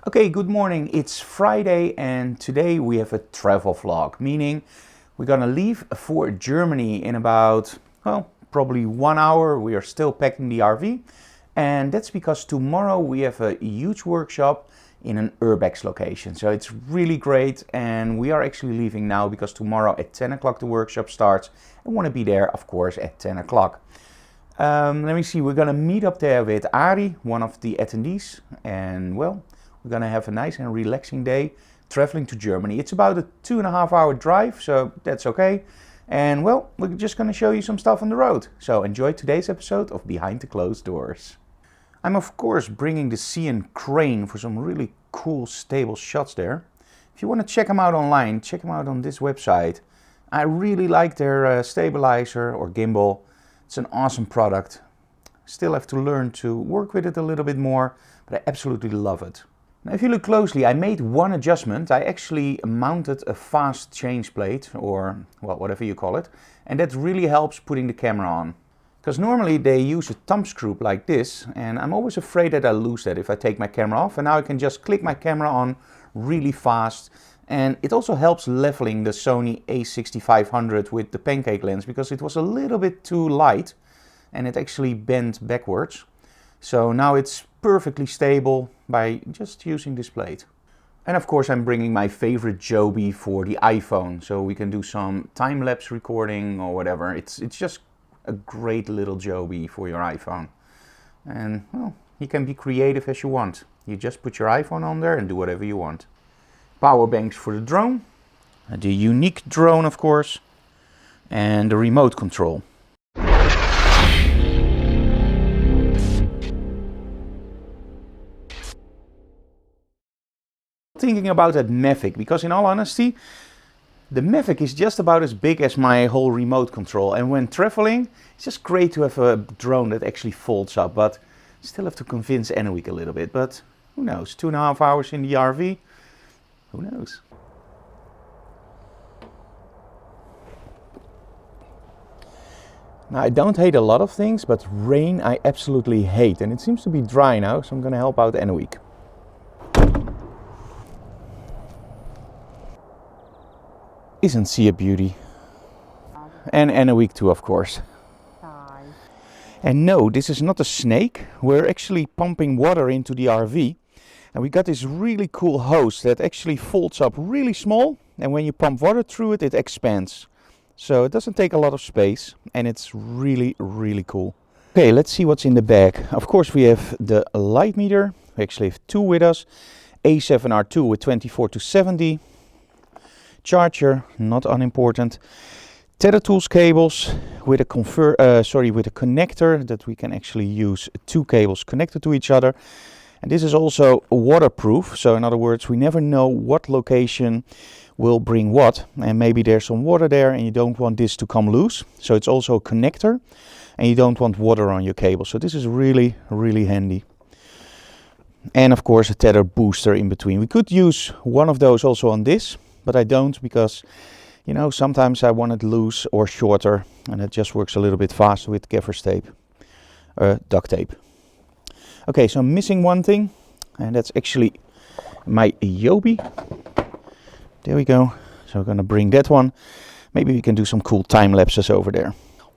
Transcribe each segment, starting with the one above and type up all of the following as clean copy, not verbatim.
Okay, good morning. It's Friday and today we have a travel vlog, meaning we're gonna leave for Germany in about, well, probably 1 hour. We are still packing the RV, and that's because tomorrow we have a huge workshop in an urbex location. So it's really great, and we are actually leaving now because tomorrow at 10 o'clock the workshop starts. I want to be there, of course, at 10 o'clock. Let me see, we're gonna meet up there with Ari, one of the attendees, and well, we're gonna have a nice and relaxing day traveling to Germany. It's about a 2.5 hour drive, so that's okay. And well, we're just gonna show you some stuff on the road. So enjoy today's episode of Behind the Closed Doors. I'm of course bringing the CN crane for some really cool stable shots there. If you want to check them out online, check them out on this website. I really like their stabilizer or gimbal. It's an awesome product. Still have to learn to work with it a little bit more, but I absolutely love it. Now, if you look closely, I made one adjustment. I actually mounted a fast change plate, or well, whatever you call it, and that really helps putting the camera on. Because normally they use a thumb screw like this, and I'm always afraid that I lose that if I take my camera off, and now I can just click my camera on really fast. And it also helps leveling the Sony A7RII with the pancake lens, because it was a little bit too light and it actually bent backwards. So now it's perfectly stable by just using this plate. And of course I'm bringing my favorite Joby for the iPhone, so we can do some time-lapse recording or whatever. It's just a great little Joby for your iPhone. And well, you can be creative as you want. You just put your iPhone on there and do whatever you want. Power banks for the drone, the unique drone of course, and the remote control. Thinking about that Mavic, because in all honesty the Mavic is just about as big as my whole remote control, and when traveling it's just great to have a drone that actually folds up, but still have to convince Anouk a little bit. But who knows, 2.5 hours in the RV, who knows. Now I don't hate a lot of things, but rain I absolutely hate, and it seems to be dry now, so I'm gonna help out Anouk. Isn't she a beauty? And Anouk too, of course. Hi. And no, this is not a snake. We're actually pumping water into the RV. And we got this really cool hose that actually folds up really small. And when you pump water through it, it expands. So it doesn't take a lot of space. And it's really, really cool. Okay, let's see what's in the bag. Of course, we have the light meter. We actually have two with us. A7RII with 24 to 70. Charger, not unimportant. Tether tools cables with a connector that we can actually use two cables connected to each other. And this is also waterproof, so in other words, we never know what location will bring what, and maybe there's some water there and you don't want this to come loose. So it's also a connector and you don't want water on your cable. So this is really, really handy. And of course a tether booster in between. We could use one of those also on this, but I don't, because you know, sometimes I want it loose or shorter, and it just works a little bit faster with gaffer's tape, duct tape. Okay, so I'm missing one thing, and that's actually my Joby. There we go. So we're gonna bring that one. Maybe we can do some cool time lapses over there.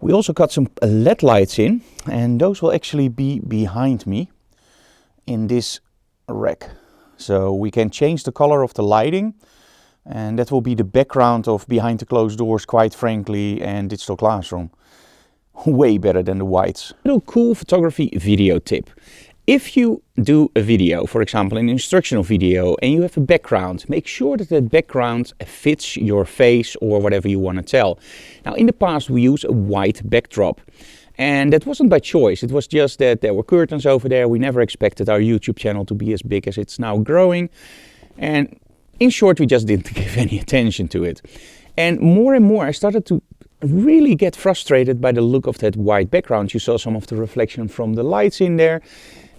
We also got some LED lights in, and those will actually be behind me in this rack. So we can change the color of the lighting, and that will be the background of Behind the Closed Doors, quite frankly, and Digital Classroom. Way better than the whites. Little cool photography video tip. If you do a video, for example an instructional video, and you have a background, make sure that that background fits your face or whatever you want to tell. Now in the past we used a white backdrop. And that wasn't by choice, it was just that there were curtains over there. We never expected our YouTube channel to be as big as it's now growing. And in short, we just didn't give any attention to it. And more I started to really get frustrated by the look of that white background. You saw some of the reflection from the lights in there,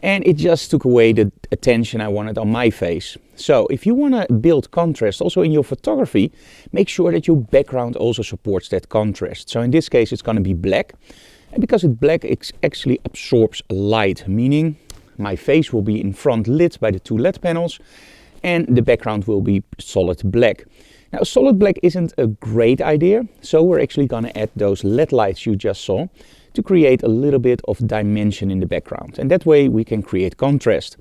and it just took away the attention I wanted on my face. So if you want to build contrast also in your photography, make sure that your background also supports that contrast. So in this case it's going to be black, and because it's black it actually absorbs light, meaning My face will be in front lit by the two LED panels, and the background will be solid black. Now, solid black isn't a great idea, so we're actually going to add those LED lights you just saw to create a little bit of dimension in the background. And that way we can create contrast.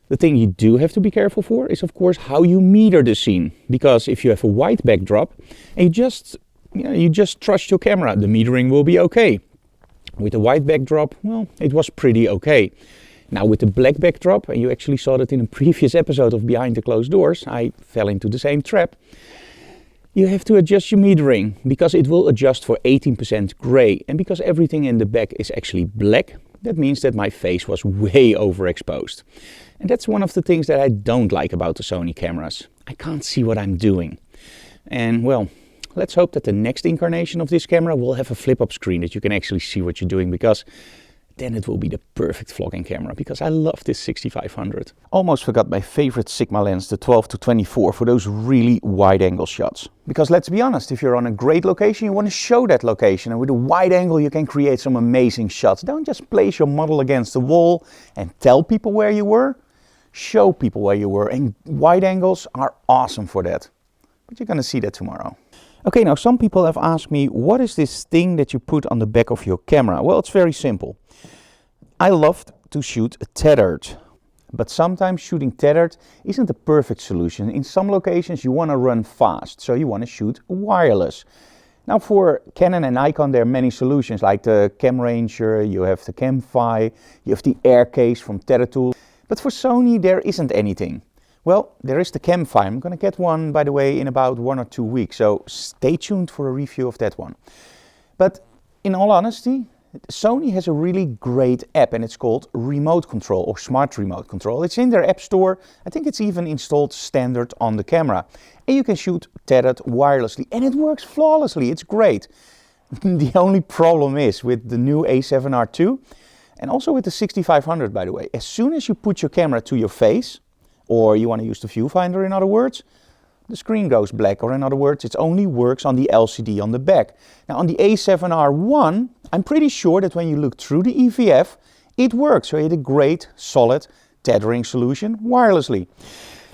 The thing you do have to be careful for is, of course, how you meter the scene. Because if you have a white backdrop and you just trust your camera, the metering will be okay. With the white backdrop, well, it was pretty okay. Now with the black backdrop, and you actually saw that in a previous episode of Behind the Closed Doors, I fell into the same trap. You have to adjust your metering because it will adjust for 18% gray. And because everything in the back is actually black, that means that my face was way overexposed. And that's one of the things that I don't like about the Sony cameras. I can't see what I'm doing. And well, let's hope that the next incarnation of this camera will have a flip-up screen that you can actually see what you're doing, because then it will be the perfect vlogging camera, because I love this 6500. Almost forgot my favorite Sigma lens, the 12-24, for those really wide angle shots. Because let's be honest, if you're on a great location, you want to show that location, and with a wide angle you can create some amazing shots. Don't just place your model against the wall and tell people where you were. Show people where you were, and wide angles are awesome for that. But you're going to see that tomorrow. Okay, now some people have asked me, what is this thing that you put on the back of your camera? Well, it's very simple. I love to shoot tethered, but sometimes shooting tethered isn't the perfect solution. In some locations you want to run fast, so you want to shoot wireless. Now for Canon and Nikon there are many solutions, like the Cam Ranger, you have the Camfi, you have the Air Case from TetherTool. But for Sony there isn't anything. Well, there is the Camfi. I'm going to get one, by the way, in about 1 or 2 weeks, so stay tuned for a review of that one. But in all honesty, Sony has a really great app, and it's called Remote Control or Smart Remote Control. It's in their app store. I think it's even installed standard on the camera. And you can shoot tethered wirelessly, and it works flawlessly. It's great. The only problem is with the new A7RII and also with the 6500, by the way. As soon as you put your camera to your face, or you want to use the viewfinder in other words, the screen goes black, or in other words, it only works on the LCD on the back. Now on the A7R1, I'm pretty sure that when you look through the EVF, it works. So it had a great, solid tethering solution wirelessly.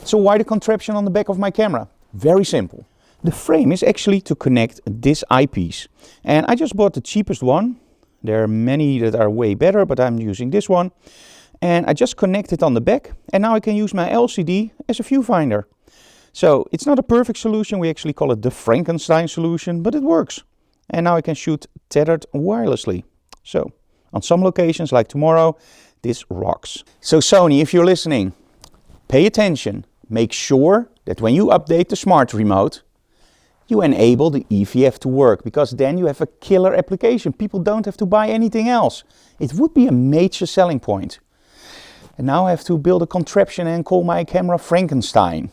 So why the contraption on the back of my camera? Very simple. The frame is actually to connect this eyepiece. And I just bought the cheapest one. There are many that are way better, but I'm using this one. And I just connect it on the back, and now I can use my LCD as a viewfinder. So it's not a perfect solution, we actually call it the Frankenstein solution, but it works. And now I can shoot tethered wirelessly. So on some locations like tomorrow, this rocks. So Sony, if you're listening, pay attention. Make sure that when you update the smart remote, you enable the EVF to work, because then you have a killer application. People don't have to buy anything else. It would be a major selling point. And now I have to build a contraption and call my camera Frankenstein.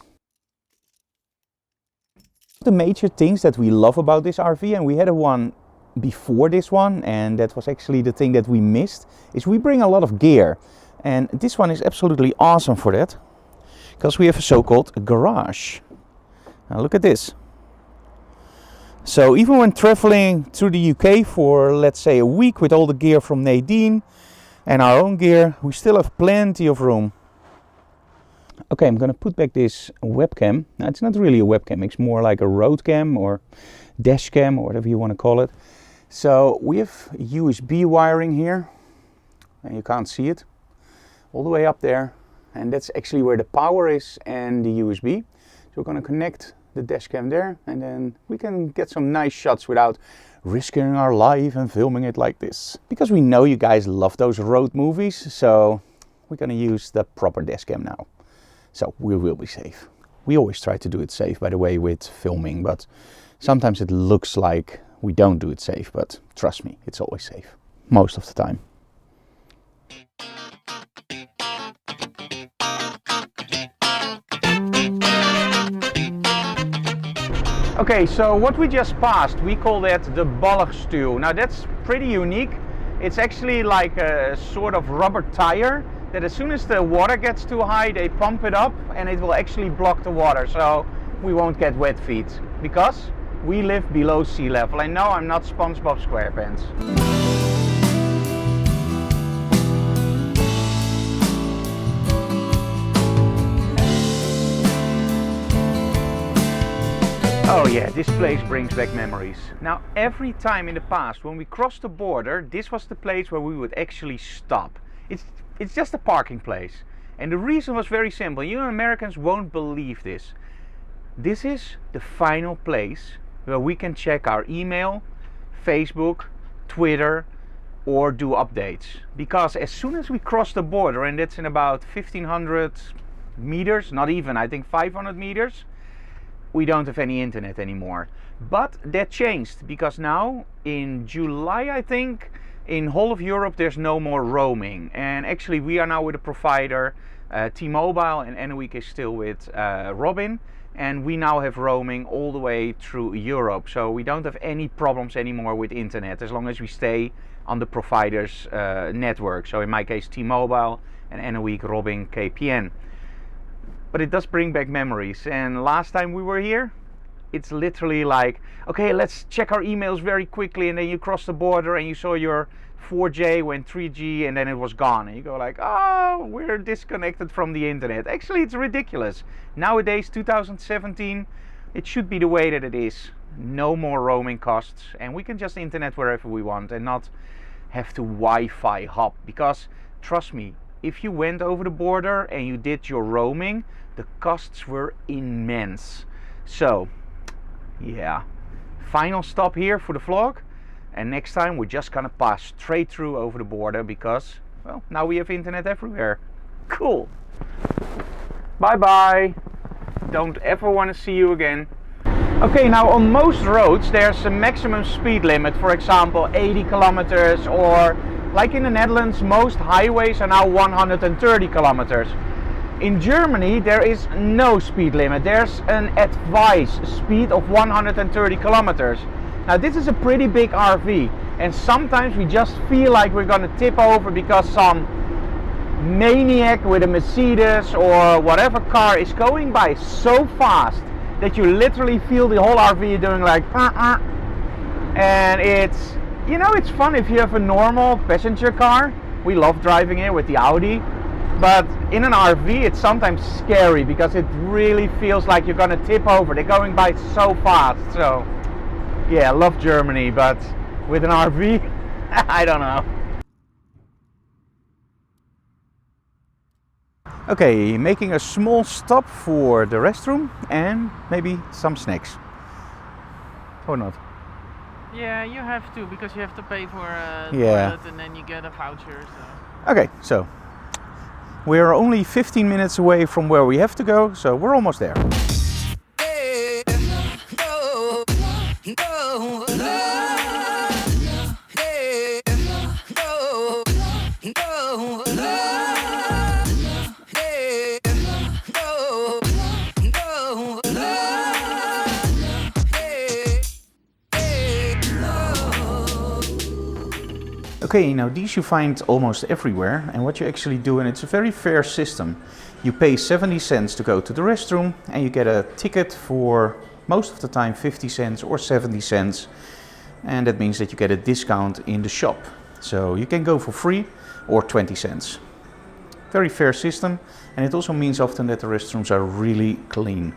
The major things that we love about this RV, and we had a one before this one, and that was actually the thing that we missed, is we bring a lot of gear. And this one is absolutely awesome for that, because we have a so-called garage. Now look at this. So even when traveling through the UK for, let's say, a week with all the gear from Nadine and our own gear, we still have plenty of room. Okay, I'm gonna put back this webcam. Now it's not really a webcam, it's more like a road cam or dash cam or whatever you want to call it. So we have USB wiring here, and you can't see it, all the way up there. And that's actually where the power is and the USB. So we're gonna connect the dash cam there, and then we can get some nice shots without risking our life and filming it like this. Because we know you guys love those road movies, so we're gonna use the proper dash cam now. So we will be safe. We always try to do it safe, by the way, with filming, but sometimes it looks like we don't do it safe, but trust me, it's always safe, most of the time. Okay, so what we just passed, we call that the balligstuw. Now that's pretty unique. It's actually like a sort of rubber tire that as soon as the water gets too high, they pump it up and it will actually block the water, so we won't get wet feet, because we live below sea level. I know I'm not SpongeBob SquarePants. Oh yeah, this place brings back memories. Now every time in the past when we crossed the border, this was the place where we would actually stop. It's just a parking place. And the reason was very simple. You Americans won't believe this. This is the final place where we can check our email, Facebook, Twitter, or do updates. Because as soon as we cross the border, and that's in about 1500 meters, not even, I think 500 meters, we don't have any internet anymore. But that changed because now in July, I think, in whole of Europe there's no more roaming. And actually we are now with a provider, T-Mobile, and Oempf is still with Robin. And we now have roaming all the way through Europe. So we don't have any problems anymore with internet as long as we stay on the provider's network. So in my case T-Mobile and Oempf, Robin, KPN. But it does bring back memories. And last time we were here, it's literally like, okay, let's check our emails very quickly, and then you cross the border and you saw your 4G went 3G and then it was gone. And you go like, oh, we're disconnected from the internet. Actually, it's ridiculous. Nowadays, 2017, it should be the way that it is. No more roaming costs, and we can just internet wherever we want and not have to Wi-Fi hop. Because trust me, if you went over the border and you did your roaming, the costs were immense. So yeah, final stop here for the vlog, and next time we're just gonna pass straight through over the border because, well, now we have internet everywhere. Cool. Bye bye. Don't ever want to see you again. Okay, now on most roads there's a maximum speed limit, for example 80 kilometers, or like in the Netherlands most highways are now 130 kilometers. In Germany there is no speed limit. There's an advised speed of 130 kilometers. Now this is a pretty big RV, and sometimes we just feel like we're gonna tip over because some maniac with a Mercedes or whatever car is going by so fast that you literally feel the whole RV doing like and it's, you know, it's fun if you have a normal passenger car. We love driving it with the Audi. But in an RV it's sometimes scary because it really feels like you're gonna tip over. They're going by so fast. So yeah, I love Germany, but with an RV, I don't know. Okay, making a small stop for the restroom and maybe some snacks. Or not? Yeah, you have to, because you have to pay for a yeah. toilet and then you get a voucher. So. Okay, so we're only 15 minutes away from where we have to go, so we're almost there. Okay, now these you find almost everywhere, and what you actually do, and it's a very fair system. You pay 70 cents to go to the restroom and you get a ticket for most of the time 50 cents or 70 cents, and that means that you get a discount in the shop. So you can go for free or 20 cents. Very fair system, and it also means often that the restrooms are really clean.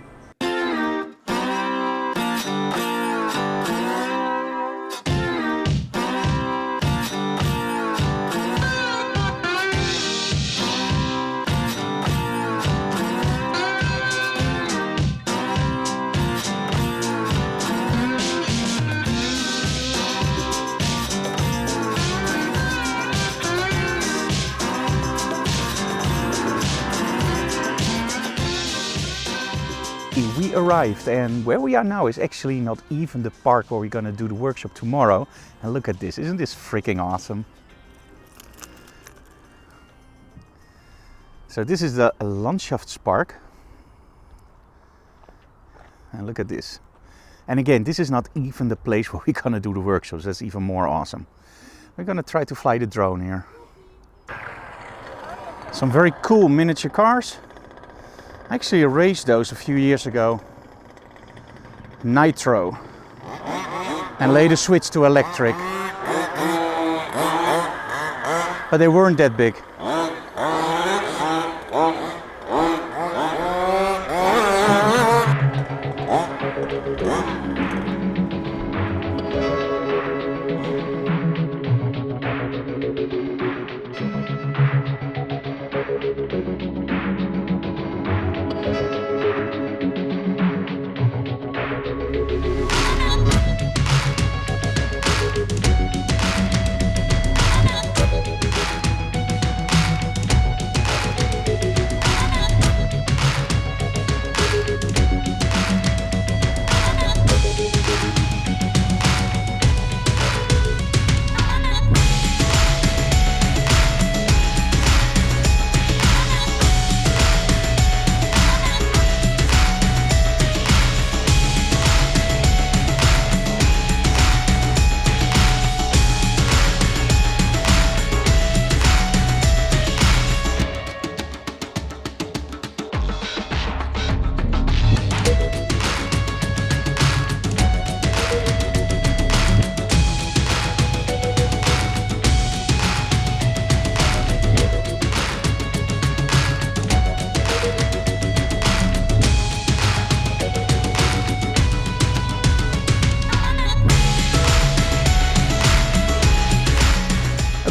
We arrived, and where we are now is actually not even the park where we're gonna do the workshop tomorrow. And look at this, isn't this freaking awesome? So this is the Landschaftspark. And look at this. And again, this is not even the place where we're gonna do the workshops. That's even more awesome. We're gonna try to fly the drone here. Some very cool miniature cars. I actually raced those a few years ago. Nitro. And later switched to electric. But they weren't that big.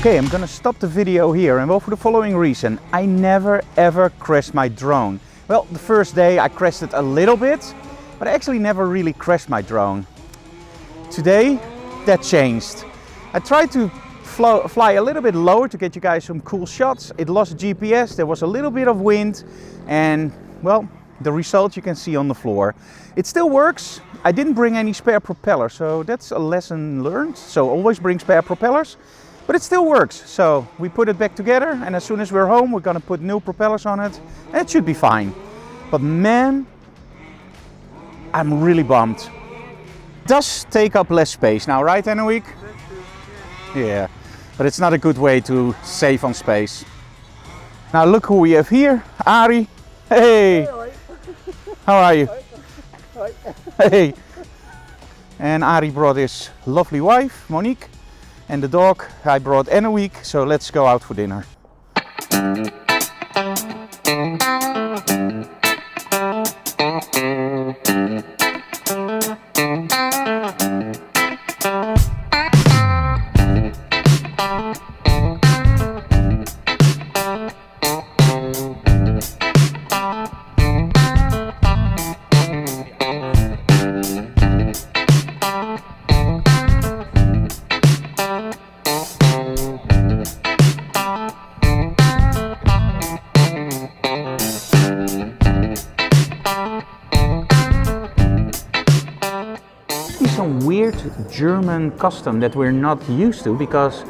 Okay, I'm gonna stop the video here, and well, for the following reason. I never ever crashed my drone. Well, the first day I crashed it a little bit, but I actually never really crashed my drone. Today, that changed. I tried to fly a little bit lower to get you guys some cool shots. It lost GPS, there was a little bit of wind, and well, the result you can see on the floor. It still works. I didn't bring any spare propellers, so that's a lesson learned. So always bring spare propellers, but it still works. So we put it back together, and as soon as we're home, we're gonna put new propellers on it, and it should be fine. But man, I'm really bummed. It does take up less space now, right, Anouk? Yeah, but it's not a good way to save on space. Now look who we have here, Ari. Hey, how are you? Hey. And Ari brought his lovely wife, Monique, and the dog. I brought Anouk, so let's go out for dinner. Some weird German custom that we're not used to, because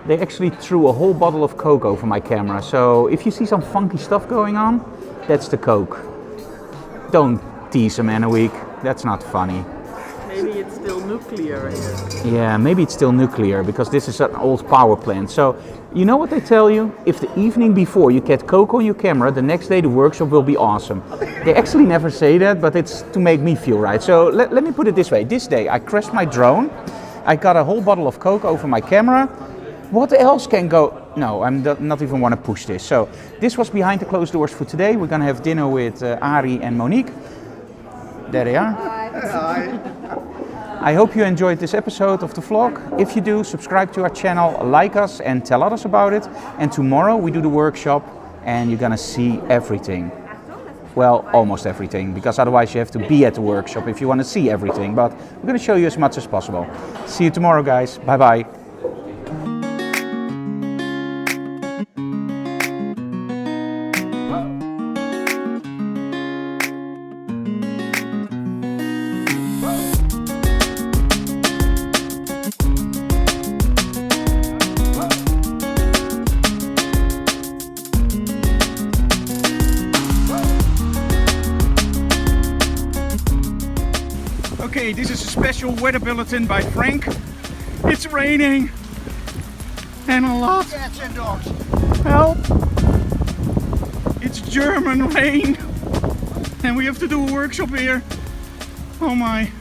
they actually threw a whole bottle of Coke over my camera. So if you see some funky stuff going on, that's the Coke. Don't tease them, Anouk. That's not funny. Maybe it's still nuclear here. Yeah, maybe it's still nuclear, because this is an old power plant. So you know what they tell you? If the evening before you get Coke on your camera, the next day the workshop will be awesome. They actually never say that, but it's to make me feel right. So let me put it this way. This day I crashed my drone. I got a whole bottle of Coke over my camera. What else can go? No, I'm not even want to push this. So this was behind the closed doors for today. We're going to have dinner with Ari and Monique. There they are. Hi. I hope you enjoyed this episode of the vlog. If you do, subscribe to our channel, like us, and tell others about it. And tomorrow we do the workshop, and you're gonna see everything. Well, almost everything, because otherwise you have to be at the workshop if you want to see everything. But we're gonna show you as much as possible. See you tomorrow, guys. Bye bye. Okay, this is a special weather bulletin by Frank. It's raining and a lot. Cats and dogs. Help! It's German rain and we have to do a workshop here. Oh my.